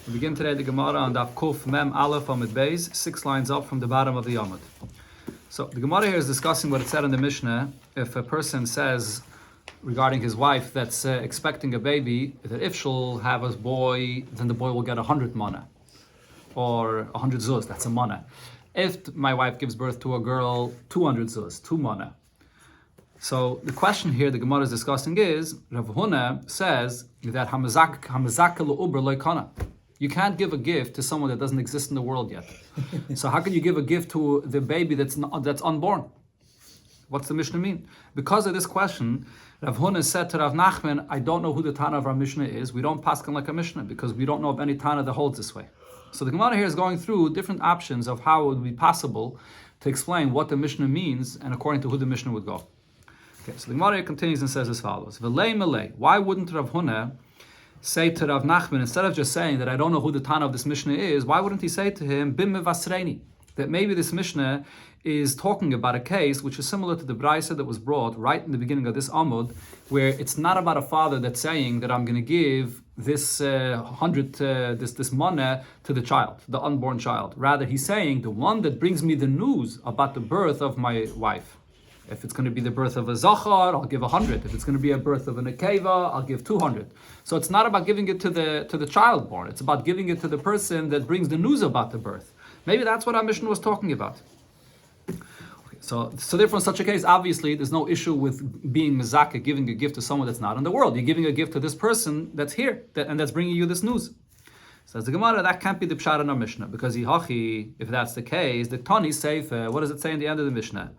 We begin today the Gemara on Daf Kuf Mem Aleph Amud Beis, 6 lines up from the bottom of the Amud. So the Gemara here is discussing what it said in the Mishnah. If a person says regarding his wife that's expecting a baby, that if she'll have a boy, then the boy will get 100 mana, or 100 zuz, that's a mana. If my wife gives birth to a girl, 200 zuz, 2 mana. So the question here the Gemara is discussing is, Rav Huna says that hamazak l'uber loikana. You can't give a gift to someone that doesn't exist in the world yet. So how can you give a gift to the baby that's unborn? What's the Mishnah mean? Because of this question, Rav Huna said to Rav Nachman, I don't know who the Tana of our Mishnah is. We don't paskin like a Mishnah because we don't know of any Tana that holds this way. So the Gemara here is going through different options of how it would be possible to explain what the Mishnah means and according to who the Mishnah would go. Okay, so the Gemara here continues and says as follows. V'lei melei. Why wouldn't Rav Huna say to Rav Nachman, instead of just saying that I don't know who the Tana of this Mishnah is, why wouldn't he say to him, Bim mevasreini, that maybe this Mishnah is talking about a case which is similar to the Braisa that was brought right in the beginning of this Amud, where it's not about a father that's saying that I'm going to give this this mana to the child, the unborn child. Rather, he's saying the one that brings me the news about the birth of my wife. If it's going to be the birth of a Zachar, I'll give 100. If it's going to be a birth of a Nekeva, I'll give 200. So it's not about giving it to the child born. It's about giving it to the person that brings the news about the birth. Maybe that's what our Mishnah was talking about. Okay, so therefore, in such a case, obviously, there's no issue with being mezaka, giving a gift to someone that's not in the world. You're giving a gift to this person that's here, and that's bringing you this news. Says the Gemara, that can't be the pshat in our Mishnah, because if that's the case, the Tani Sefer, what does it say in the end of the Mishnah?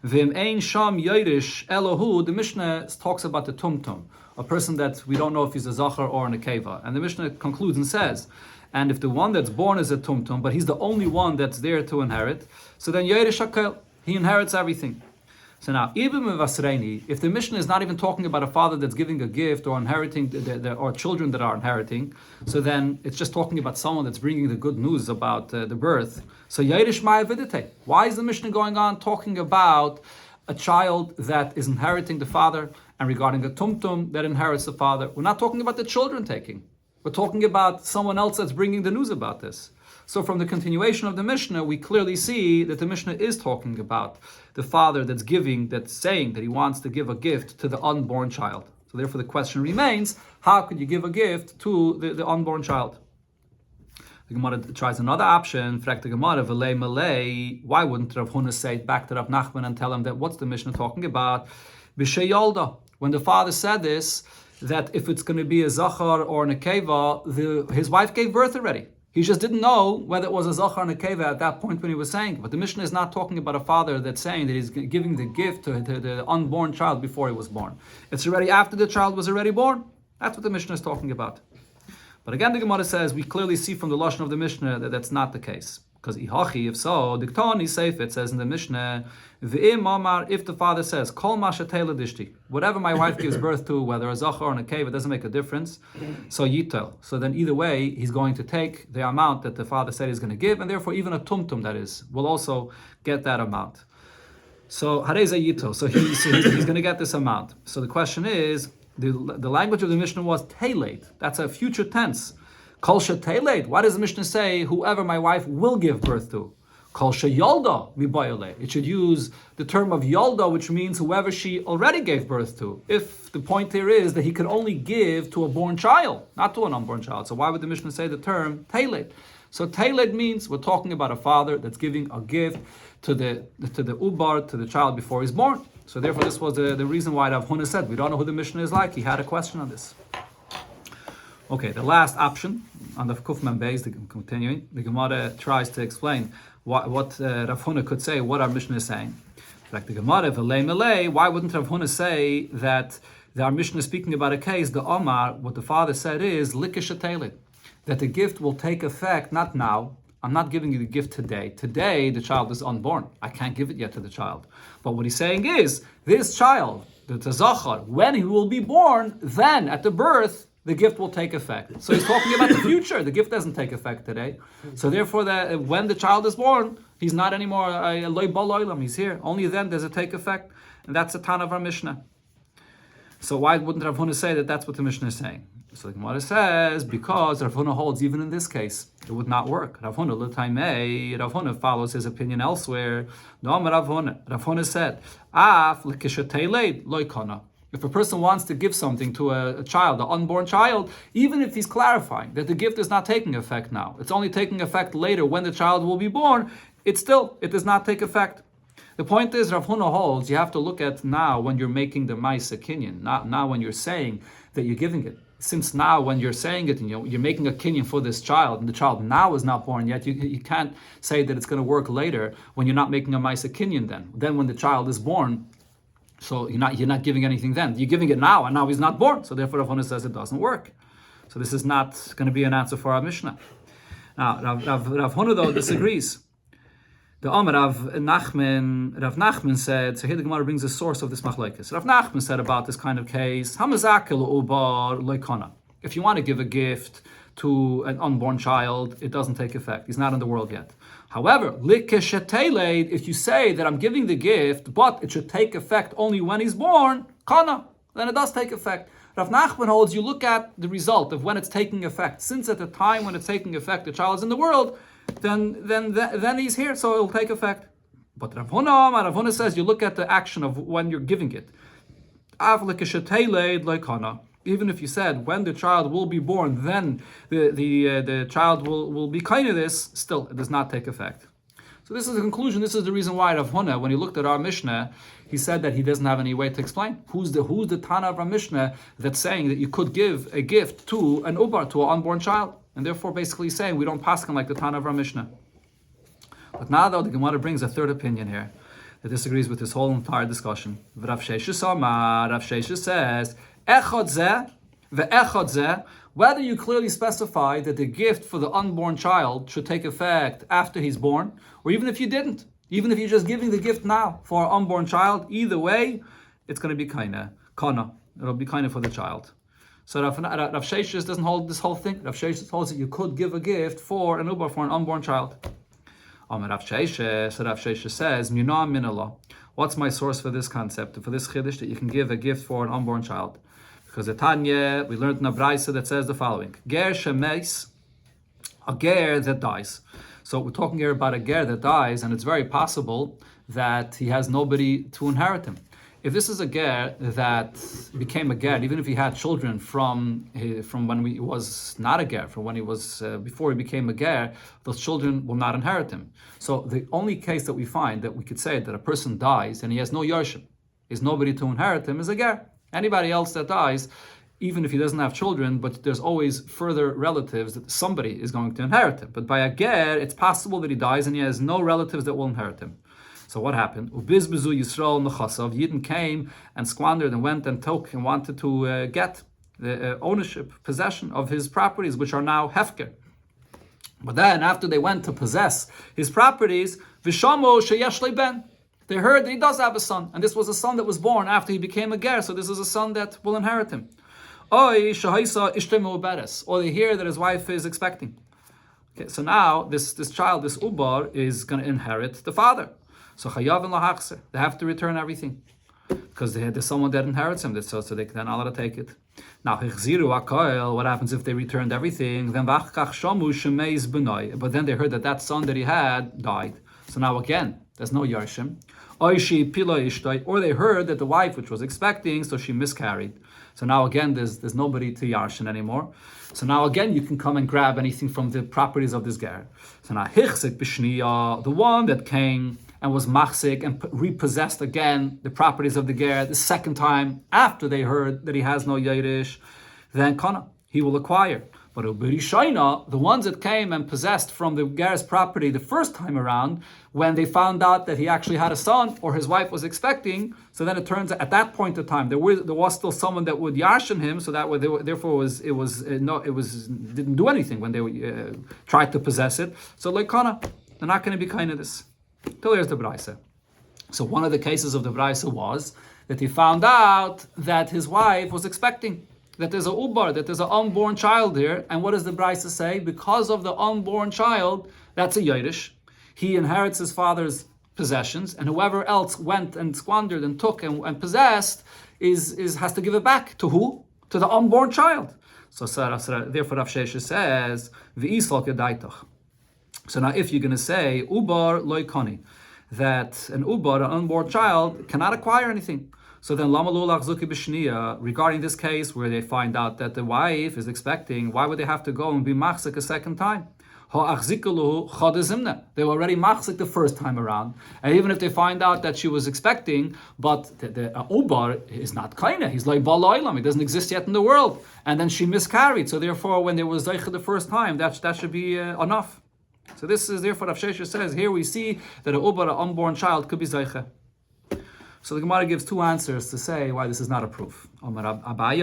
V'im ein sham yoirish elohu, the Mishnah talks about the tumtum, a person that we don't know if he's a zachar or an akeva. And the Mishnah concludes and says, and if the one that's born is a tumtum, but he's the only one that's there to inherit, so then yoirish hakel, he inherits everything. So now, even if the Mishnah is not even talking about a father that's giving a gift or inheriting, or children that are inheriting, so then it's just talking about someone that's bringing the good news about the birth. So Yairish Maya Vidite. Why is the Mishnah going on talking about a child that is inheriting the father and regarding a tumtum that inherits the father? We're not talking about the children taking. We're talking about someone else that's bringing the news about this. So from the continuation of the Mishnah, we clearly see that the Mishnah is talking about the father that's saying that he wants to give a gift to the unborn child. So therefore the question remains, how could you give a gift to the unborn child? The Gemara tries another option. The Gemara, V'lei melei, why wouldn't Rav Huna say it back to Rav Nachman and tell him that what's the Mishnah talking about? B'shei yolda. When the father said this, that if it's going to be a zachar or an akeva, his wife gave birth already. He just didn't know whether it was a zachar or a nekeva at that point when he was saying it. But the Mishnah is not talking about a father that's saying that he's giving the gift to the unborn child before he was born. It's already after the child was already born. That's what the Mishnah is talking about. But again, the Gemara says, we clearly see from the lashon of the Mishnah that that's not the case. Because ihachi, if so, diktani seif, it says in the Mishnah, v'im amar, if the father says, kol masha teila dishti, whatever my wife gives birth to, whether a zachar or a nekeva, it doesn't make a difference. So yitel. So then either way, he's going to take the amount that the father said he's going to give, and therefore even a tumtum, that is, will also get that amount. So hareza yitel. So he's going to get this amount. So the question is, the language of the Mishnah was teilate. That's a future tense. Kol she'teiled. Why does the Mishnah say whoever my wife will give birth to? Kol she'yolda mibayole. It should use the term of yolda, which means whoever she already gave birth to. If the point here is that he could only give to a born child, not to an unborn child. So why would the Mishnah say the term teiled? So teiled means we're talking about a father that's giving a gift to the ubar, to the child before he's born. So therefore this was the reason why Rav Huna said, we don't know who the Mishnah is like. He had a question on this. Okay, the last option on the Kuf Mem Beis, continuing, the Gemara tries to explain what Rav Huna could say, what our Mishnah is saying. Like the Gemara, V'lei melei, why wouldn't Rav Huna say that our Mishnah is speaking about a case, the Omar, what the father said is, likish ateilit, that the gift will take effect, not now. I'm not giving you the gift today. Today, the child is unborn. I can't give it yet to the child. But what he's saying is, this child, the Zachar, when he will be born, then at the birth, the gift will take effect. So he's talking about the future. The gift doesn't take effect today. So therefore, when the child is born, he's not anymore a loy baloilam. He's here. Only then does it take effect. And that's the Tana of our Mishnah. So why wouldn't Rav Huna say that that's what the Mishnah is saying? So the Gemara says, because Rav Huna holds even in this case, it would not work. Rav Huna l'taimei, Rav Huna follows his opinion elsewhere. No, Rav Huna said, af l'kishatei leid lo ikana. If a person wants to give something to a child, an unborn child, even if he's clarifying that the gift is not taking effect now, it's only taking effect later when the child will be born, it does not take effect. The point is, Rav Huna holds, you have to look at now when you're making the Maisa Kinyan, not now when you're saying that you're giving it. Since now when you're saying it and you're making a Kinyan for this child, and the child now is not born yet, you can't say that it's going to work later when you're not making a Maisa Kinyan then. Then when the child is born, so you're not giving anything then. You're giving it now, and now he's not born. So therefore Rav Huna says it doesn't work. So this is not going to be an answer for our Mishnah. Now, Rav Huna, though, disagrees. The Rav Nachman said, so here the Gemara brings the source of this machlokes. Rav Nachman said about this kind of case, if you want to give a gift to an unborn child, it doesn't take effect. He's not in the world yet. However, if you say that I'm giving the gift, but it should take effect only when he's born, kana, then it does take effect. Rav Nachman holds you look at the result of when it's taking effect. Since at the time when it's taking effect, the child is in the world, then he's here, so it'll take effect. But Rav Huna says you look at the action of when you're giving it. Even if you said when the child will be born, then the child will be kind of this, still it does not take effect. So this is the conclusion. This is the reason why Rav Huna, when he looked at our Mishnah, he said that he doesn't have any way to explain. Who's the Tana of our Mishnah that's saying that you could give a gift to an ubar, to an unborn child? And therefore basically saying we don't paskin like the Tana of our Mishnah. But now though the Gemara brings a third opinion here that disagrees with this whole entire discussion. Rav Sheshes says, Echad zeh ve'echad zeh, whether you clearly specify that the gift for the unborn child should take effect after he's born, or even if you didn't, even if you're just giving the gift now for an unborn child, either way, it's going to be kana. It'll be kind for the child. So Rav Sheshes doesn't hold this whole thing. Rav Sheshes holds that you could give a gift for an ubar, for an unborn child. Rav Sheshes says, Mina minallah. What's my source for this concept, for this chiddush, that you can give a gift for an unborn child? Because the Tanya, we learned in a brayso that says the following: Ger shemeis, a ger that dies. So we're talking here about a ger that dies, and it's very possible that he has nobody to inherit him. If this is a ger that became a ger, even if he had children from when he was not a ger, from when he was before he became a ger, those children will not inherit him. So the only case that we find that we could say that a person dies and he has no yarshim, is nobody to inherit him, is a ger. Anybody else that dies, even if he doesn't have children, but there's always further relatives that somebody is going to inherit him. But by a ger, it's possible that he dies and he has no relatives that will inherit him. So what happened? Ubizbezu Yisrael Nechasav. Yidden came and squandered and went and took and wanted to get the ownership, possession of his properties, which are now hefker. But then, after they went to possess his properties, Vishamo sheyesh le ben. They heard that he does have a son, and this was a son that was born after he became a ger. So this is a son that will inherit him. Or they hear that his wife is expecting. Okay, so now this child, this ubar, is going to inherit the father. So chayav and lahachser, they have to return everything because there's someone that inherits him, so they're not allowed to take it. Now what happens if they returned everything? Then but then they heard that son that he had died. So now again, there's no yarshim. Or they heard that the wife, which was expecting, so she miscarried. So now again, there's nobody to yarshin anymore. So now again, you can come and grab anything from the properties of this ger. So now hichzik b'shniya, the one that came and was machzik and repossessed again the properties of the ger the second time after they heard that he has no yerish, then kana, he will acquire. But the ones that came and possessed from the ger's property the first time around, when they found out that he actually had a son or his wife was expecting, so then it turns out at that point in time there was still someone that would yarshin him, so that way therefore it didn't do anything when they tried to possess it. So like kana, they're not going to be kind of this. Till here's the brayso. So one of the cases of the brayso was that he found out that his wife was expecting, that there's a ubar, that there's an unborn child here. And what does the brayso say? Because of the unborn child, that's a yerish. He inherits his father's possessions, and whoever else went and squandered and took and possessed has to give it back to who? To the unborn child. So therefore Rav Sheshes says, V'isal kedaitach. So now if you're going to say, Ubar loy koni, that an ubar, an unborn child, cannot acquire anything. So then, regarding this case where they find out that the wife is expecting, why would they have to go and be machzik a second time? They were already machzik the first time around. And even if they find out that she was expecting, but the ubar is not kaina, he's like bal olam, he doesn't exist yet in the world. And then she miscarried. So therefore, when there was zeicha the first time, that should be enough. So this is therefore Rav Sheshes says, here we see that an ubar, an unborn child, could be zeicha. So the Gemara gives two answers to say why this is not a proof. Omar Abaye,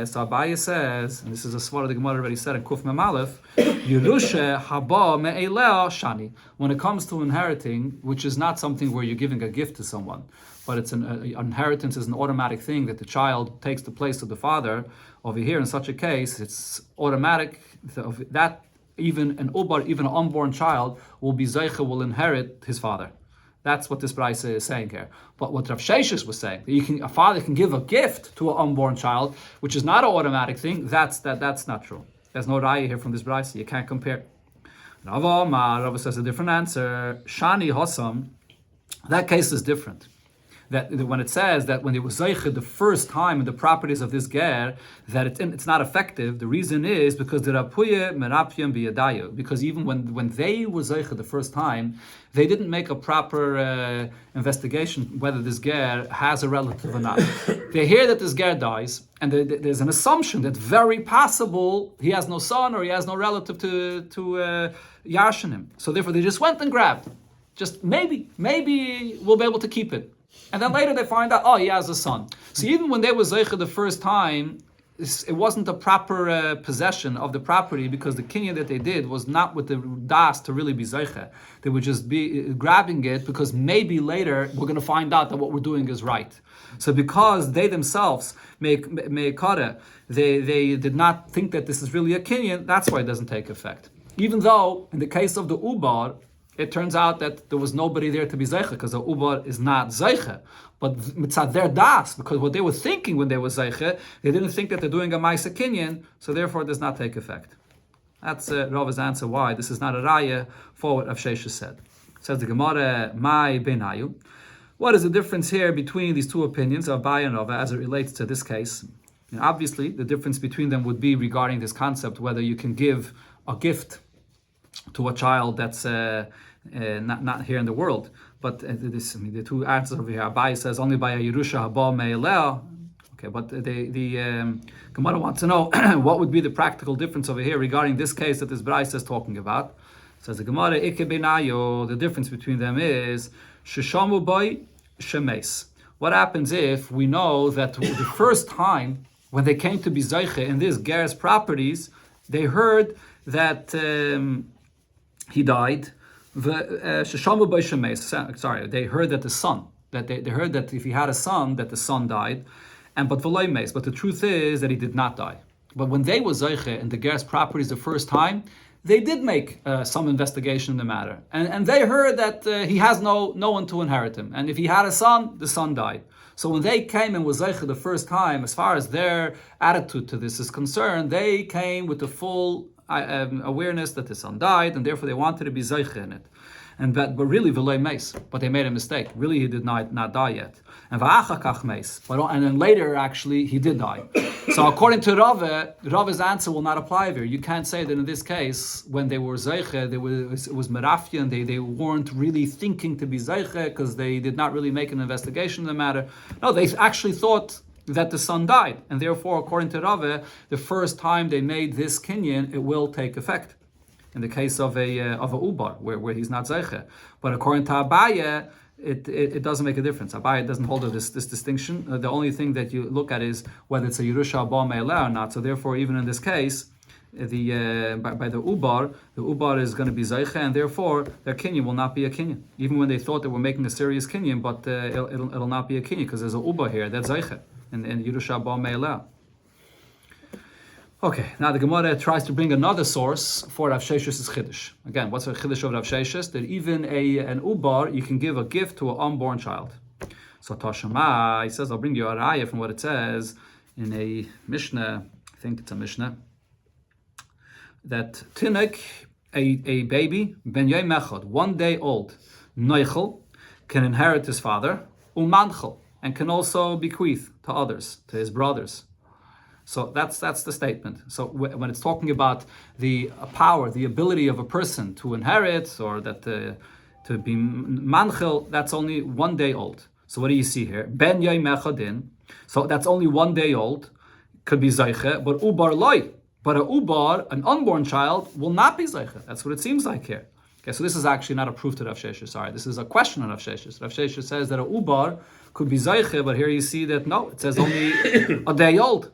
so Abaye says, and this is a svara the Gemara already said in Kuf Mem Aleph, Yerusha haba me'elea shani. When it comes to inheriting, which is not something where you're giving a gift to someone, but it's inheritance is an automatic thing that the child takes the place of the father. Over here, in such a case, it's automatic that even an ubar, even an unborn child, will will inherit his father. That's what this brayse is saying here. But what Rav Sheshes was saying, that a father can give a gift to an unborn child, which is not an automatic thing, that's not true. There's no raya here from this brayse. You can't compare. Rava says a different answer. Shani Hossam, that case is different. That when it says that when they were zeicha the first time in the properties of this ger, that it's not effective. The reason is because the rapuye merapyam biyadayu. Because even when they were zeicha the first time, they didn't make a proper investigation whether this ger has a relative or not. They hear that this ger dies, and there's an assumption that very possible he has no son or he has no relative to yarshin him. So therefore they just went and grabbed. Just maybe we'll be able to keep it. And then later they find out, he has a son. So even when they were zeicha the first time, it wasn't a proper possession of the property because the kinyan that they did was not with the das to really be zeicha. They would just be grabbing it because maybe later we're going to find out that what we're doing is right. So because they themselves make kara, they did not think that this is really a kinyan, that's why it doesn't take effect. Even though in the case of the ubar, it turns out that there was nobody there to be zeicha because the ubar is not zeicha. But mitzad their das, because what they were thinking when they were zeicha, they didn't think that they're doing a ma'isa kinyan, so therefore it does not take effect. That's Rava's answer why this is not a raya for what Rav Sheshes said. Says the Gemara, Mai benayu. What is the difference here between these two opinions of Abaye and Rava as it relates to this case? And obviously, the difference between them would be regarding this concept whether you can give a gift to a child that's not here in the world. But the two answers over here, Abaye says only by a Yerusha haba me'elea. Okay, but the Gemara wants to know what would be the practical difference over here regarding this case that this brayse is talking about. Says the Gemara, Ike benayo, the difference between them is Shishamu boy shemes. What happens if we know that the first time when they came to be zeiche in this ger's properties, they heard that he died. They heard that the son, that they heard that if he had a son, that the son died, but the truth is that he did not die. But when they were zeiche in the ger's properties the first time, they did make some investigation in the matter, and they heard that he has no one to inherit him, and if he had a son, the son died. So when they came and was zeicha the first time, as far as their attitude to this is concerned, they came with the full awareness that the son died, and therefore they wanted to be zeicha in it. But really, v'loi meis. But they made a mistake. Really, he did not die yet. And v'achakach meis. And then later, actually, he did die. So according to Rava's answer will not apply here. You can't say that in this case, when they were zeicha, it was merafyan. They weren't really thinking to be zeicha because they did not really make an investigation in the matter. No, they actually thought that the son died, and therefore, according to Rava, the first time they made this kinyan, it will take effect. In the case of a ubar, where he's not zeicha, but according to Abaye, it doesn't make a difference. Abaye doesn't hold this distinction. The only thing that you look at is whether it's a Yerusha haba me'elea or not. So therefore, even in this case, by the ubar is going to be zeicha, and therefore their kinyan will not be a kinyan. Even when they thought they were making a serious kinyan, but it'll not be a kinyan because there's a ubar here that's zeicha in Yerusha haba me'elea. Okay, now the Gemara tries to bring another source for Rav Sheshes' chiddush. Again, what's the chiddush of Rav Sheshes? That even an ubar, you can give a gift to an unborn child. So Tashama, he says, I'll bring you a raya from what it says in a Mishnah think it's a Mishnah, that Tinek, a baby, ben yom echad, 1 day old, noichel, can inherit his father, umanchel, and can also bequeath to others, to his brothers. So that's the statement. So when it's talking about the power, the ability of a person to inherit, or that to be manchel, that's only 1 day old. So what do you see here? Ben yom echadin. So that's only 1 day old. Could be zeiche, but ubar loy. But a ubar, an unborn child, will not be zeiche. That's what it seems like here. Okay, so this is actually not a proof to Rav Sheshes. Sorry, this is a question on Rav Sheshes. Rav Sheshes says that a ubar could be zeiche, but here you see that no, it says only a day old.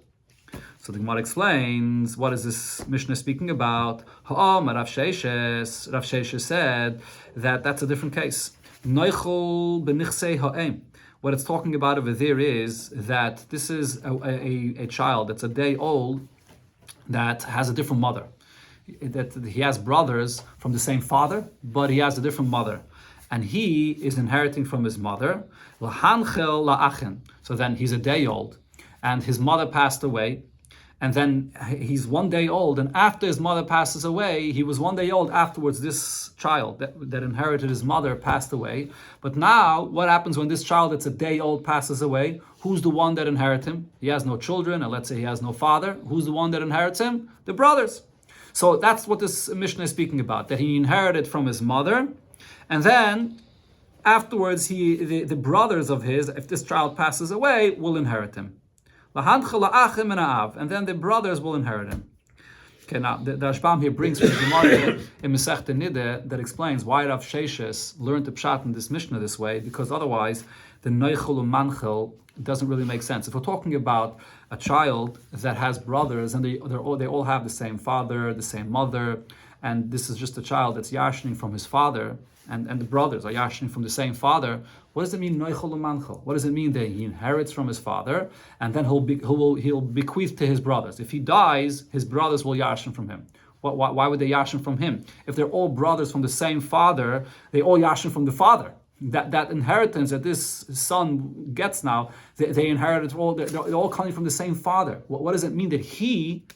So the Gemara explains, what is this Mishnah speaking about? Rav Sheshes said that that's a different case. Noichel benichsei ha'em. What it's talking about over there is that this is a child that's a day old that has a different mother. That he has brothers from the same father, but he has a different mother. And he is inheriting from his mother. L'hanchel la'achen. So then he's a day old, and his mother passed away. And then he's 1 day old, and after his mother passes away, he was 1 day old afterwards, this child that inherited his mother passed away. But now, what happens when this child that's a day old passes away? Who's the one that inherits him? He has no children, and let's say he has no father. Who's the one that inherits him? The brothers. So that's what this Mishnah is speaking about, that he inherited from his mother, and then afterwards, the brothers of his, if this child passes away, will inherit him. And then the brothers will inherit him. Okay, now the Rashbam here brings from the Gemara in Masechta Nideh that explains why Rav Sheshes learned the pshat in this Mishnah this way, because otherwise the noichel and manchel doesn't really make sense. If we're talking about a child that has brothers and they all have the same father, the same mother, and this is just a child that's yashining from his father, and the brothers are yashining from the same father, what does it mean, noichel umanchel? What does it mean that he inherits from his father, and then he'll bequeath to his brothers? If he dies, his brothers will yashin from him. Why would they yashin from him? If they're all brothers from the same father, they all yashin from the father. That inheritance that this son gets now, they inherited they're all coming from the same father. What does it mean that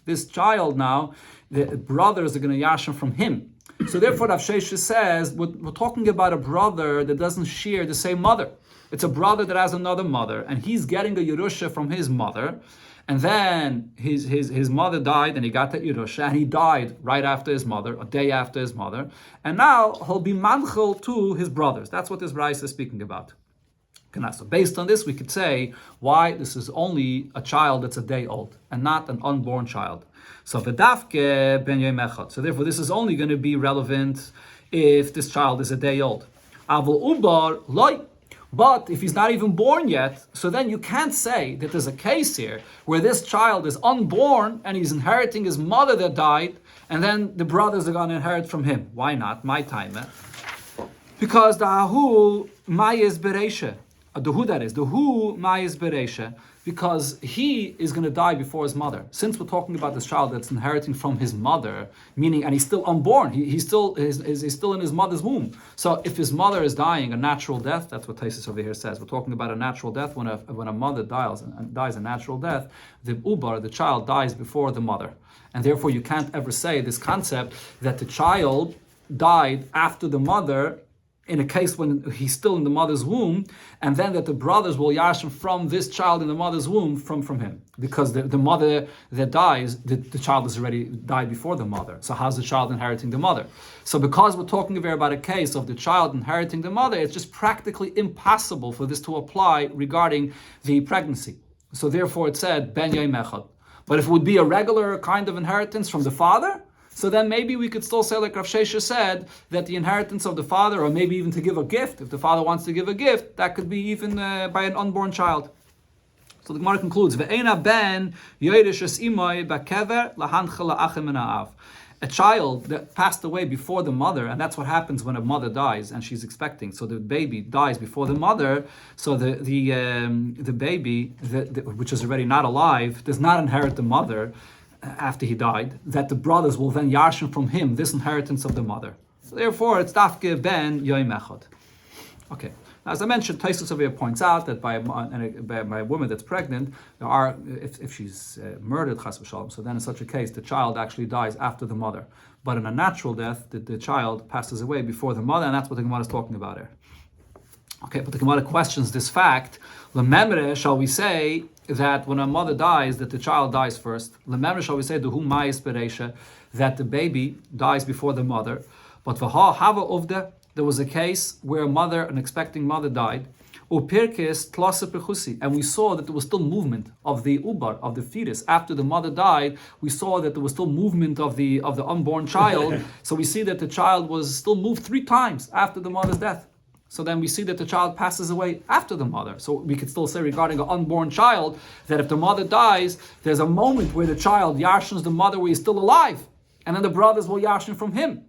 this child now, the brothers are going to yashin from him? So therefore, Rav Sheshes says, we're talking about a brother that doesn't share the same mother. It's a brother that has another mother, and he's getting a Yerusha from his mother, and then his mother died, and he got that Yerusha, and he died right after his mother, a day after his mother, and now he'll be manchel to his brothers. That's what this Braisa is speaking about. So based on this, we could say why this is only a child that's a day old, and not an unborn child. So v'dafke ben yom echad. So therefore, this is only going to be relevant if this child is a day old. Avol ubar loy. But if he's not even born yet, so then you can't say that there's a case here where this child is unborn and he's inheriting his mother that died, and then the brothers are going to inherit from him. Why not? My time. Because the ahu mayis bereisha. The who mayis bereisha, because he is going to die before his mother. Since we're talking about this child that's inheriting from his mother, meaning, and he's still unborn, he's still in his mother's womb. So if his mother is dying a natural death, that's what Taisus over here says. We're talking about a natural death. When a mother dies a natural death, the ubar, the child, dies before the mother, and therefore you can't ever say this concept that the child died after the mother, in a case when he's still in the mother's womb, and then that the brothers will yashim from this child in the mother's womb from him. Because the mother that dies, the child has already died before the mother. So how's the child inheriting the mother? So because we're talking about a case of the child inheriting the mother, it's just practically impossible for this to apply regarding the pregnancy. So therefore it said, ben yom echad. But if it would be a regular kind of inheritance from the father, so then maybe we could still say, like Rav Sheshes said, that the inheritance of the father, or maybe even to give a gift, if the father wants to give a gift, that could be even by an unborn child. So the Gemara concludes, Ve'ena ben yoresh es imoi bakever lahanchel la'achem min ha'av. A child that passed away before the mother, and that's what happens when a mother dies and she's expecting. So the baby dies before the mother. So the baby, which is already not alive, does not inherit the mother after he died, that the brothers will then yashin from him this inheritance of the mother. So therefore, it's dafke ben yom echad. Okay, As I mentioned, Taisus over here points out that by a woman that's pregnant, there are, if she's murdered, chas v'shalom, so then in such a case, the child actually dies after the mother. But in a natural death, the child passes away before the mother, and that's what the Gemara is talking about here. Okay, but the Gemara questions this fact. Lememre, shall we say that when a mother dies, that the child dies first? Lememre, shall we say, that the baby dies before the mother? But v'ha hava uvda, there was a case where an expecting mother died, and we saw that there was still movement of the ubar, of the fetus. After the mother died, we saw that there was still movement of the unborn child. So we see that the child was still moved 3 times after the mother's death. So then we see that the child passes away after the mother. So we could still say regarding an unborn child that if the mother dies, there's a moment where the child yarshins the mother where he's still alive, and then the brothers will yarshin from him.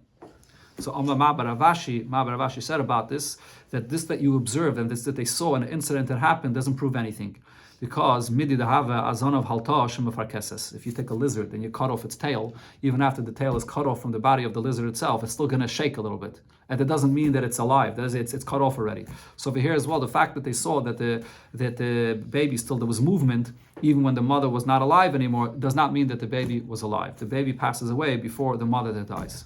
So Ravashi said about this that you observed and this that they saw an incident that happened doesn't prove anything, because midi dehava azon of halta shemafarkeses. If you take a lizard and you cut off its tail, even after the tail is cut off from the body of the lizard itself, it's still going to shake a little bit, and that doesn't mean that it's alive. It's cut off already. So over here as well, the fact that they saw that the baby still there was movement even when the mother was not alive anymore does not mean that the baby was alive. The baby passes away before the mother that dies.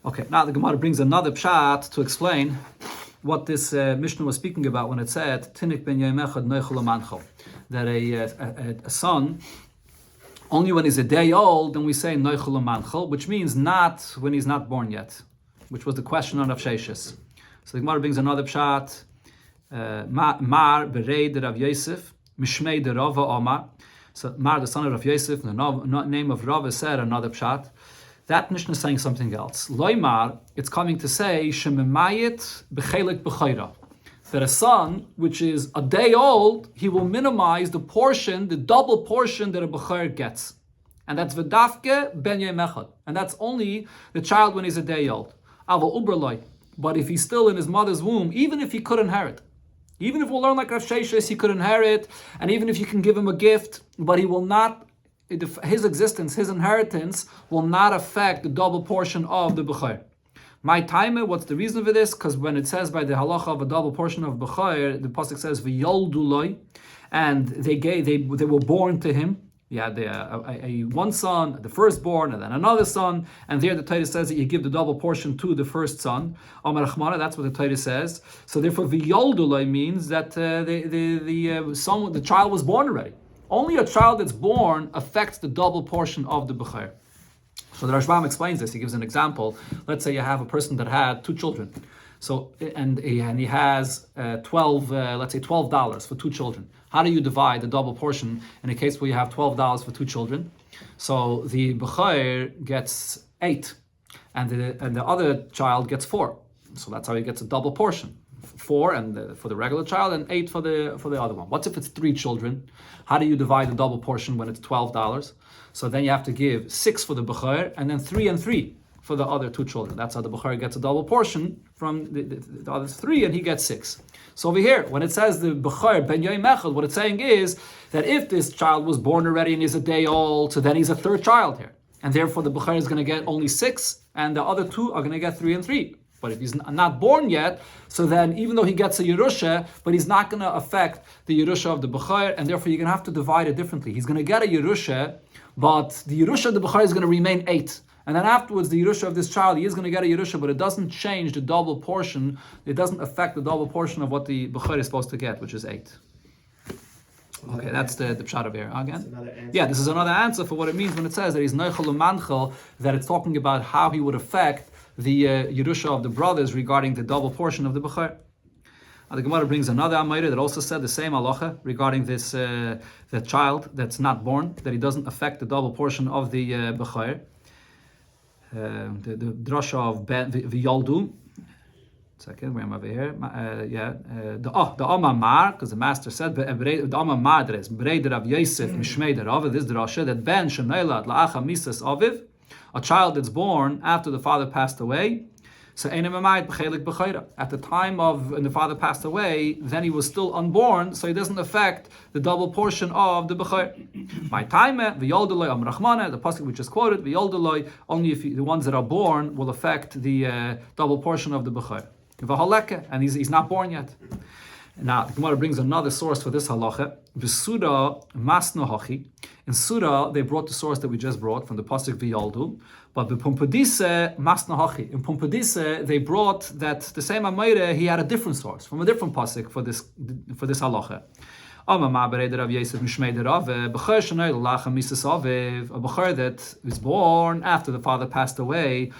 Okay, now the Gemara brings another pshat to explain what this Mishnah was speaking about when it said Tinik ben Yomechad Noichel Manchel, that a son, only when he's a day old, then we say Noichel Manchel, which means not when he's not born yet, which was the question on Rav Sheshes. So the Gemara brings another pshat, Mar Berei de Rav Yosef, Mishmei de Rava Omar. So Mar, the son of Rav Yosef, the name of Rava, said another pshat. That Mishnah is saying something else. Loimar, it's coming to say Shemimayit b'chelik b'chayra, that a son which is a day old, he will minimize the portion, the double portion that a b'chayr gets, and that's v'dafke ben yemechad, and that's only the child when he's a day old. Aval uberloi, but if he's still in his mother's womb, even if he could inherit, even if we'll learn like Rav Sheshes, he could inherit, and even if you can give him a gift, but he will not. His existence, his inheritance, will not affect the double portion of the b'chayr. My timer, what's the reason for this? Because when it says by the halacha of a double portion of b'chayr, the pasuk says v'yolduloi, and they were born to him. You had one son, the firstborn, and then another son, and there the Torah says that you give the double portion to the first son. Amar Rachmana, that's what the Torah says. So therefore, v'yolduloi means that the child was born already. Only a child that's born affects the double portion of the b'chayr. So the Rashbam explains this. He gives an example. Let's say you have a person that had 2 children. So and he has $12 for 2 children. How do you divide the double portion in a case where you have $12 for 2 children? So the b'chayr gets 8, and the other child gets 4. So that's how he gets a double portion. 4 for the regular child and 8 for the other one. What's if it's 3 children? How do you divide the double portion when it's $12? So then you have to give 6 for the b'chayr and then 3 and 3 for the other 2 children. That's how the b'chayr gets a double portion from the other 3, and he gets 6. So over here, when it says the b'chayr ben yoimechel, what it's saying is that if this child was born already and is a day old, so then he's a 3rd child here, and therefore the b'chayr is going to get only 6, and the other 2 are going to get 3 and 3. But if he's not born yet, so then even though he gets a Yerusha, but he's not going to affect the Yerusha of the B'chayr, and therefore you're going to have to divide it differently. He's going to get a Yerusha, but the Yerusha of the B'chayr is going to remain 8. And then afterwards, the Yerusha of this child, he is going to get a Yerusha, but it doesn't change the double portion. It doesn't affect the double portion of what the B'chayr is supposed to get, which is 8. Okay, that's the pshat of here again. Yeah, this is another answer for what it means when it says that he's Noichel U'Manchel, that it's talking about how he would affect the Yerusha of the brothers regarding the double portion of the B'chayr. The Gemara brings another Amayra that also said the same halacha regarding this the child that's not born, that he doesn't affect the double portion of the B'chayr. The drasha of V'yoldu. Second, where am I over here? The Amamar, because the master said the Amamar is Brei Rav Yosef Mishmei de Rav. This drasha that Ben Shemeilad La'acha Misas Aviv, a child that's born after the father passed away. So at the time of when the father passed away, then he was still unborn, so he doesn't affect the double portion of the b'chayr. My time, v'yoldoloi am rachmana, the pasuk we just quoted, v'yoldoloi, only if the ones that are born will affect the double portion of the b'chayr. and he's not born yet. Now, the Gemara brings another source for this halacha. V'suda masno hachi. In Suda, they brought the source that we just brought from the pasuk v'yaldu. But b'pumpadise masno hachi. In Pumpadise, they brought that the same Amayre, he had a different source from a different pasuk for this halacha. A bechor that was born after the father passed away.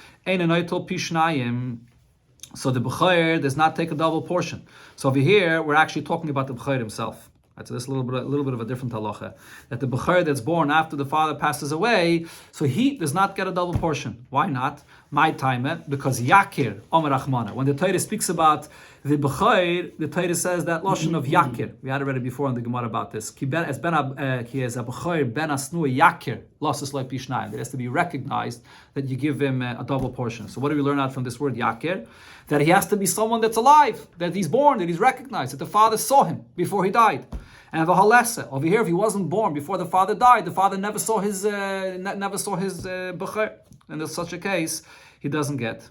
So the bechor does not take a double portion. So over here, we're actually talking about the bechor himself. Right, so this is a little bit of a different halacha. That the bechor that's born after the father passes away, so he does not get a double portion. Why not? My time, because yakir, Omer Achmana. When the Torah speaks about the bechor, the Torah says that lashon of yakir. We had already before in the Gemara about this. Ki es a bechor ben asnu yakir losses like pishnayim. It has to be recognized that you give him a double portion. So what do we learn out from this word yakir? That he has to be someone that's alive, that he's born, that he's recognized, that the father saw him before he died. And v'halesa, over here, if he wasn't born before the father died, the father never saw his bechor. And in such a case, he doesn't get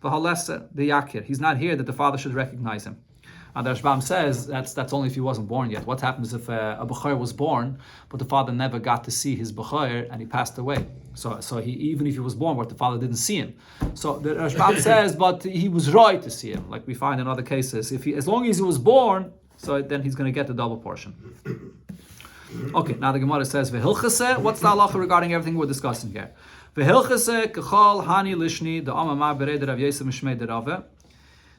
v'halesa, the yakir. He's not here that the father should recognize him. And the Rashbam says that's only if he wasn't born yet. What happens if a bechor was born, but the father never got to see his bechor and he passed away? So he, even if he was born, but the father didn't see him. So the Rashbam says, but he was right to see him, like we find in other cases. As long as he was born, so then he's going to get the double portion. Okay, now the Gemara says, V'hilchase, what's the halacha regarding everything we're discussing here? V'hilchase k'chol hani lishni the amamah bered Rav Yosef mishmei derave.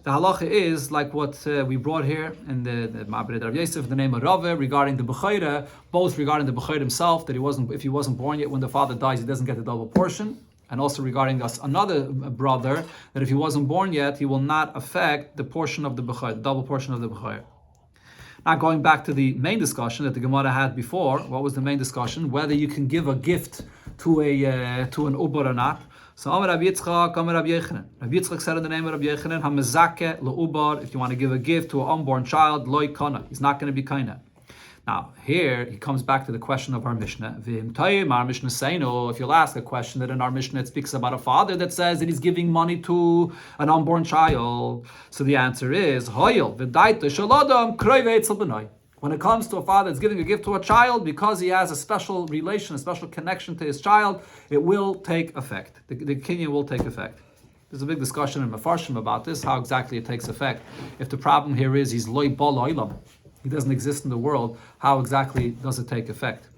The halacha is like what we brought here in the Ma'abered Rav Yosef, the name of Rave, regarding the bechor, both regarding the bechor himself, that if he wasn't born yet, when the father dies, he doesn't get the double portion. And also regarding us, another brother, that if he wasn't born yet, he will not affect the portion of the bechor, the double portion of the bechor. Now going back to the main discussion that the Gemara had before, what was the main discussion? Whether you can give a gift to an ubar or not. So Amar Rabbi Yitzchak, Amar Rabbi Yechanan. Rabbi Yitzchak said in the name of Rabbi Yechanan, Hamezake leubar, if you want to give a gift to an unborn child, loy kana, he's not going to be kaina. Now, here he comes back to the question of our Mishnah. V'im tayim, our Mishnah saying, if you'll ask a question that in our Mishnah it speaks about a father that says that he's giving money to an unborn child. So the answer is, Hoyel, v'daita shalodam, kroive etzel b'nai. When it comes to a father that's giving a gift to a child, because he has a special relation, a special connection to his child, it will take effect. The kinyan will take effect. There's a big discussion in Mefarshim about this, how exactly it takes effect. If the problem here is he's loy bal oilam, he doesn't exist in the world, how exactly does it take effect?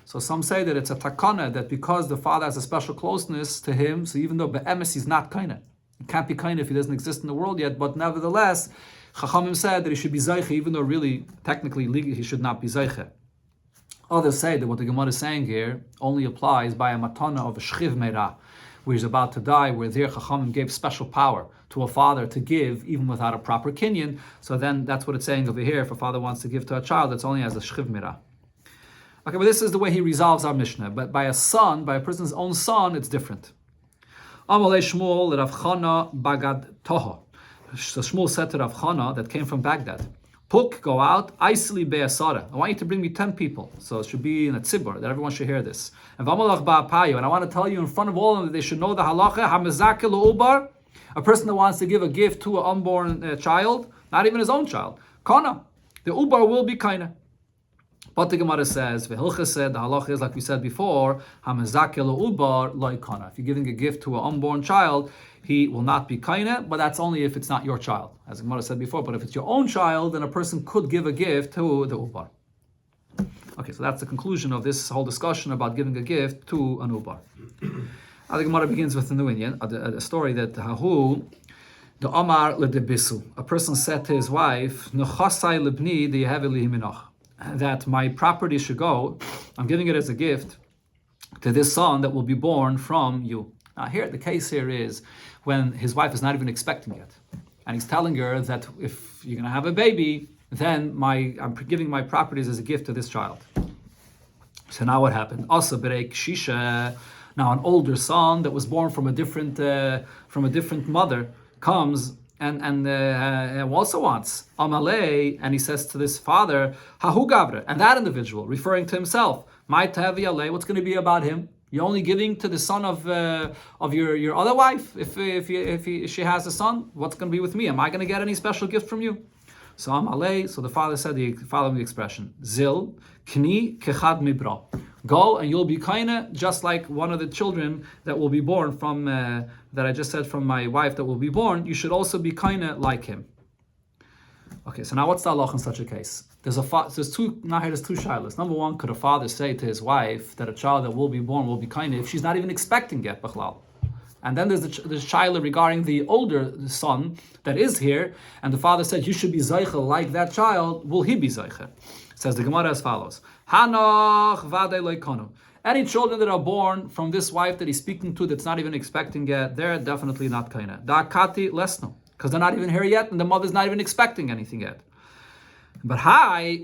So some say that it's a takana, that because the father has a special closeness to him, so even though be'emes he's not kaina, he can't be kaina if he doesn't exist in the world yet, but nevertheless, Chachamim said that he should be zayche, even though really, technically, legally, he should not be zayche. Others say that what the Gemara is saying here only applies by a matana of a shchiv meira, where he's about to die, where there Chachamim gave special power to a father to give even without a proper kinyan. So then that's what it's saying over here. If a father wants to give to a child, it's only as a shchiv meira. Okay, but this is the way he resolves our Mishnah. But by a son, by a person's own son, it's different. Amalei Shmuel Rav Chana Bagad Toho. So Shmuel said to Rav Chana that came from Baghdad, Puk, go out, Aisli Be'asara. I want you to bring me 10 people. So it should be in a tzibur, that everyone should hear this. And Vamalach Ba'apayo, and I want to tell you in front of all of them that they should know the halacha, Hamezake L'ubar, a person that wants to give a gift to an unborn child, not even his own child, Kana, the ubar will be kaina. But the Gemara says, V'hilcha said, the halacha is like we said before, Hamezake L'ubar loy kana. If you're giving a gift to an unborn child, he will not be kaina, but that's only if it's not your child. As the Gemara said before, but if it's your own child, then a person could give a gift to the ubar. Okay, so that's the conclusion of this whole discussion about giving a gift to an ubar. Now the Gemara begins with the new Indian, a story that Hahu, the Amar ledebisu, a person said to his wife, Nechasai lebni deyehevi lihiminach, that my property should go, I'm giving it as a gift to this son that will be born from you. Now here, the case here is when his wife is not even expecting it. And he's telling her that if you're going to have a baby, then I'm giving my properties as a gift to this child. So now what happened? Asa berek shisha. Now an older son that was born from a different mother comes and also wants Amalei, and he says to this father, Hahu Gavre, and that individual, referring to himself, my Tavi Alei, what's going to be about him? You're only giving to the son of your other wife. If she has a son, what's going to be with me? Am I going to get any special gift from you? So Amalei. So the father said the following expression: Zil kni kechad mibra. Go and you'll be kaina just like one of the children that will be born from that I just said from my wife that will be born. You should also be kaina like him. Okay, so now what's the halach in such a case? There's two shilas. Number one, could a father say to his wife that a child that will be born will be kaina if she's not even expecting yet, b'chlal? And then there's the shaila regarding the older son that is here, and the father said you should be zeicha like that child. Will he be zeicha? Says the Gemara as follows: Hanach vade loikonu. Any children that are born from this wife that he's speaking to that's not even expecting yet, they're definitely not kaina. Da'akati lesno, because they're not even here yet, and the mother's not even expecting anything yet. But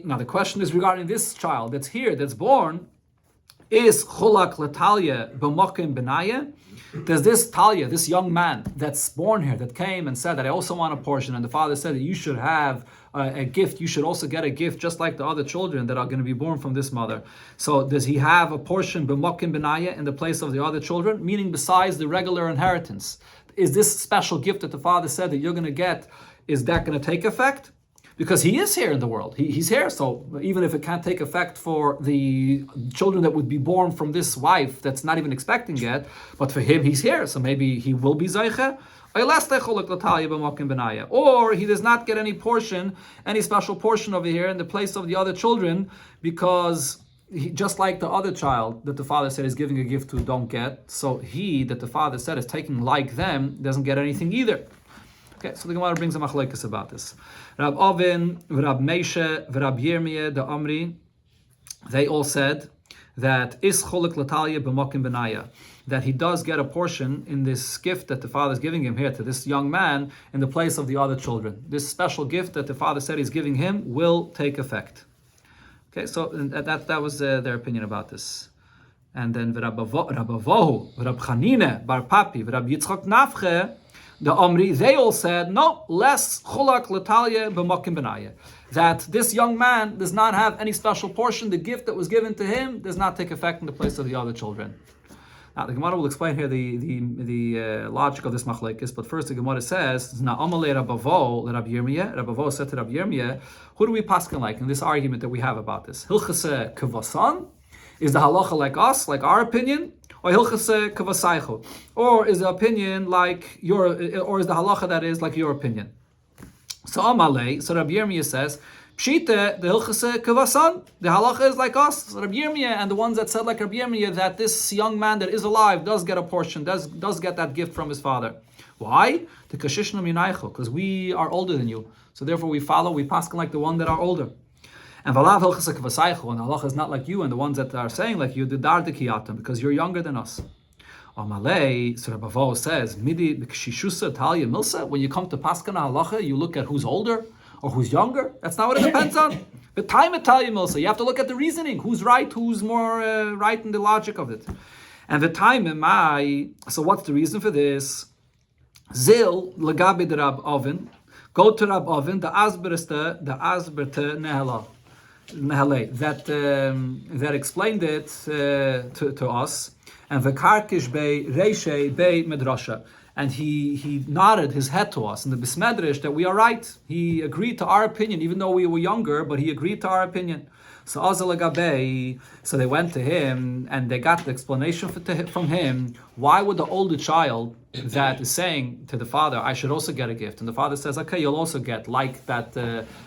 now the question is regarding this child that's here, that's born. Is chulak letalia b'mokim benaya? Does this Talia, this young man that's born here, that came and said that I also want a portion, and the father said that you should have a gift, you should also get a gift just like the other children that are going to be born from this mother. So does he have a portion b'mokim benaya in the place of the other children? Meaning besides the regular inheritance. Is this special gift that the father said that you're going to get, is that going to take effect? Because he is here in the world. He's here, so even if it can't take effect for the children that would be born from this wife that's not even expecting yet, but for him, he's here, so maybe he will be zeicha. Or he does not get any portion, any special portion over here in the place of the other children, because just like the other child that the father said is giving a gift to don't get, so he that the father said is taking like them doesn't get anything either. Okay, so the Gemara brings a machlekes about this. Rab Ovin, Rab Meishe, Rab Yirmiyah, the Amri, they all said that is cholik latalia b'mokim benaya, that he does get a portion in this gift that the father is giving him here to this young man in the place of the other children. This special gift that the father said he's giving him will take effect. Okay, so that was their opinion about this. And then Rab Avohu, Rab Chanine, Bar Papi, Rab Yitzchak Nafche, the Omri, they all said, no, less chulak letalia b'mokim benaya. That this young man does not have any special portion. The gift that was given to him does not take effect in the place of the other children. Now the Gemara will explain here the logic of this machlekes, but first the Gemara says, Na'amalei Rabavo Rab Yirmiyah. Rabavo said to Rab Yirmiyah, who do we paskin like in this argument that we have about this? Hilchase kavasan? Is the halacha like us, like our opinion? Or hilchase kavasaycho, or is the opinion like or is the halacha that is like your opinion? So Amalei, so Rabbi Yirmiyah says, Pshite, the hilchase kavasan, the halacha is like us, so Rabbi Yirmiyah and the ones that said like Rabbi Yirmiyah that this young man that is alive does get a portion, does get that gift from his father. Why? The kashishnu minaycho, because we are older than you, so therefore we paskin like the one that are older. And Valav Hilchasa Kavasaychu, and Allah is not like you, and the ones that are saying like you, the Dardikiyatam, because you're younger than us. Amalei, so Rabavo says, Midi B'Kshishusa Talia Milsa, when you come to Paskana Halacha, you look at who's older or who's younger. That's not what it depends on. The time at Talia Milsa, you have to look at the reasoning, who's right, who's more right in the logic of it. And the time in my, so what's the reason for this? Zil, Lagabi de Rab Ovin, go to Rab Ovin, the Asberte Nehela. That explained it to us, and v'karkish bei reishe bei medrasha, and he nodded his head to us in the bismedrish that we are right. He agreed to our opinion, even though we were younger, but he agreed to our opinion. So so they went to him and they got the explanation from him. Why would the older child that is saying to the father, I should also get a gift, and the father says, okay, you'll also get like that,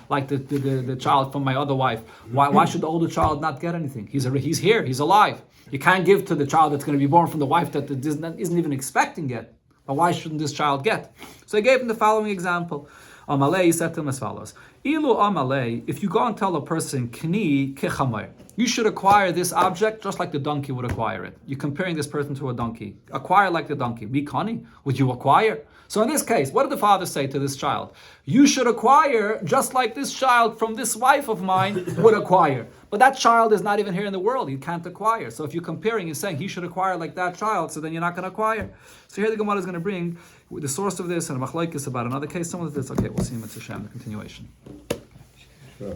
like the child from my other wife. Why should the older child not get anything? He's here, he's alive. You can't give to the child that's going to be born from the wife that isn't even expecting yet. But why shouldn't this child get? So he gave him the following example. Amalei said to him as follows: Ilu Amalei, if you go and tell a person, Kni kechamar, you should acquire this object just like the donkey would acquire it. You're comparing this person to a donkey. Acquire like the donkey. Mikani, would you acquire? So in this case, what did the father say to this child? You should acquire just like this child from this wife of mine would acquire. But that child is not even here in the world. You can't acquire. So if you're comparing, you're saying he should acquire like that child, so then you're not going to acquire. So here the Gemara is going to bring the source of this and a machlokes about another case. Some of this, okay, we'll see in Mitzvah Shem, the continuation.